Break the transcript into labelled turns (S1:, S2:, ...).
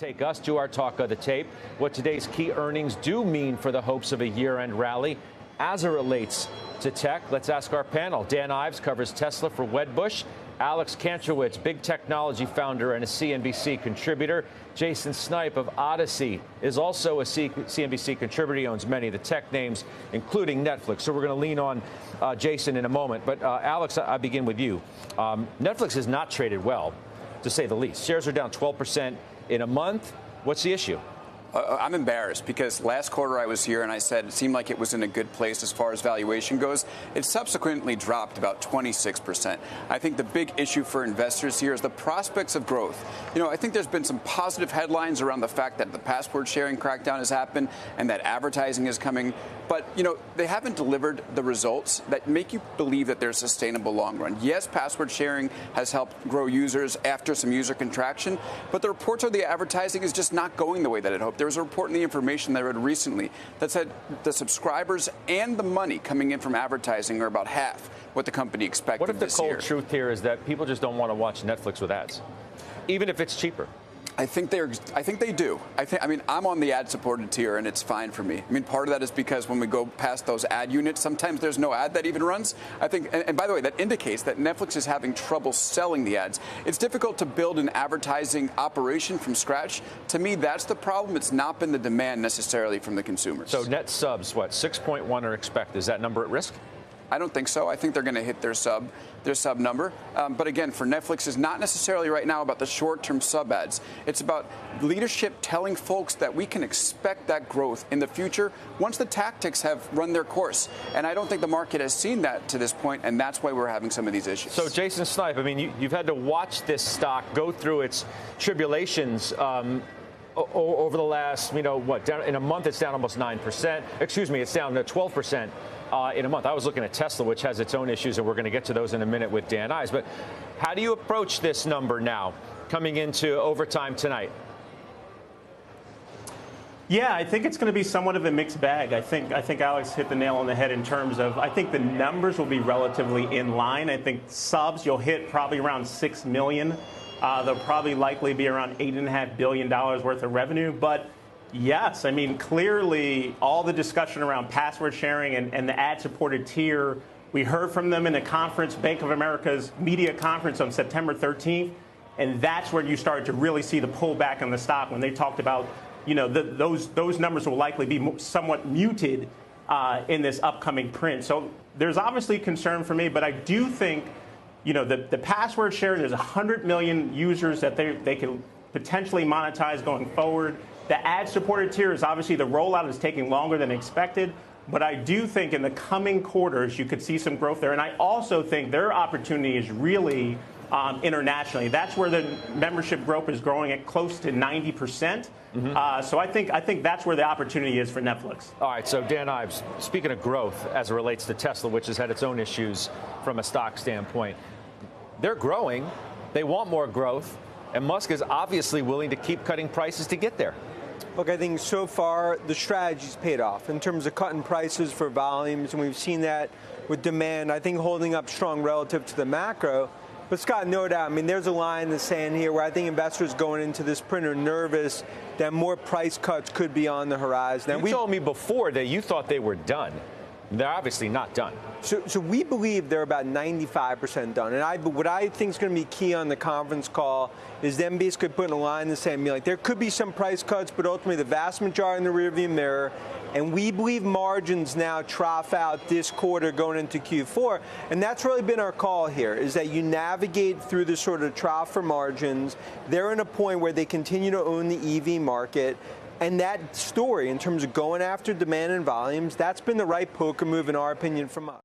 S1: take us to our talk of the tape, what today's key earnings do mean for the hopes of a year-end rally as it relates to tech. Let's ask our panel. Dan Ives covers Tesla for Wedbush. Alex Kantrowitz, big technology founder and a CNBC contributor. Jason Snipe of Odyssey is also a CNBC contributor. He owns many of the tech names, including Netflix. So we're going to lean on Jason in a moment. But Alex, I begin with you. Netflix has not traded well, to say the least. Shares are down 12% in a month. What's the issue?
S2: I'm embarrassed because last quarter I was here and I said it seemed like it was in a good place as far as valuation goes. It subsequently dropped about 26%. I think the big issue for investors here is the prospects of growth. I think there's been some positive headlines around the fact that the password sharing crackdown has happened and that advertising is coming. But, they haven't delivered the results that make you believe that they're sustainable long run. Yes, password sharing has helped grow users after some user contraction, but the reports are the advertising is just not going the way that it hoped. There was a report in the information that I read recently that said the subscribers and the money coming in from advertising are about half what the company expected this year.
S1: What if the cold truth here is that people just don't want to watch Netflix with ads, even if it's cheaper?
S2: I think they do. I'm on the ad-supported tier, and it's fine for me. Part of that is because when we go past those ad units, sometimes there's no ad that even runs. I think, and by the way, that indicates that Netflix is having trouble selling the ads. It's difficult to build an advertising operation from scratch. To me, that's the problem. It's not been the demand necessarily from the consumers.
S1: So net subs, 6.1 are expected. Is that number at risk?
S2: I don't think so. I think they're going to hit their sub number. But again, for Netflix, is not necessarily right now about the short-term sub ads. It's about leadership telling folks that we can expect that growth in the future once the tactics have run their course. And I don't think the market has seen that to this point, and that's why we're having some of these issues.
S1: So, Jason Snipe, you've had to watch this stock go through its tribulations over the last, down in a month it's down almost 9%. Excuse me, it's down to 12%. In a month. I was looking at Tesla, which has its own issues, and we're going to get to those in a minute with Dan Ives. But how do you approach this number now, coming into overtime tonight?
S3: Yeah, I think it's going to be somewhat of a mixed bag. I think Alex hit the nail on the head in terms of I think the numbers will be relatively in line. I think subs you'll hit probably around 6 million. They'll probably likely be around $8.5 billion worth of revenue, but yes, clearly all the discussion around password sharing and the ad-supported tier, we heard from them in a conference, Bank of America's media conference on September 13th, and that's where you started to really see the pullback on the stock when they talked about, those numbers will likely be somewhat muted in this upcoming print. So there's obviously concern for me, but I do think, the password sharing, there's 100 million users that they can potentially monetize going forward. The ad-supported tier is obviously the rollout is taking longer than expected, but I do think in the coming quarters you could see some growth there. And I also think their opportunity is really internationally. That's where the membership growth is growing at close to 90%. So I think that's where the opportunity is for Netflix.
S1: All right, so Dan Ives, speaking of growth as it relates to Tesla, which has had its own issues from a stock standpoint, they're growing. They want more growth. And Musk is obviously willing to keep cutting prices to get there.
S4: Look, I think so far the strategy's paid off in terms of cutting prices for volumes, and we've seen that with demand, I think, holding up strong relative to the macro. But, Scott, no doubt, there's a line in the sand here where I think investors going into this print are nervous that more price cuts could be on the horizon.
S1: You told me before that you thought they were done. They're obviously not done.
S4: So we believe they're about 95% done. And what I think is going to be key on the conference call is them basically putting a line in the sand. There could be some price cuts, but ultimately the vast majority in the rearview mirror. And we believe margins now trough out this quarter going into Q4. And that's really been our call here, is that you navigate through this sort of trough for margins. They're in a point where they continue to own the EV market. And that story, in terms of going after demand and volumes, that's been the right poker move, in our opinion, from us.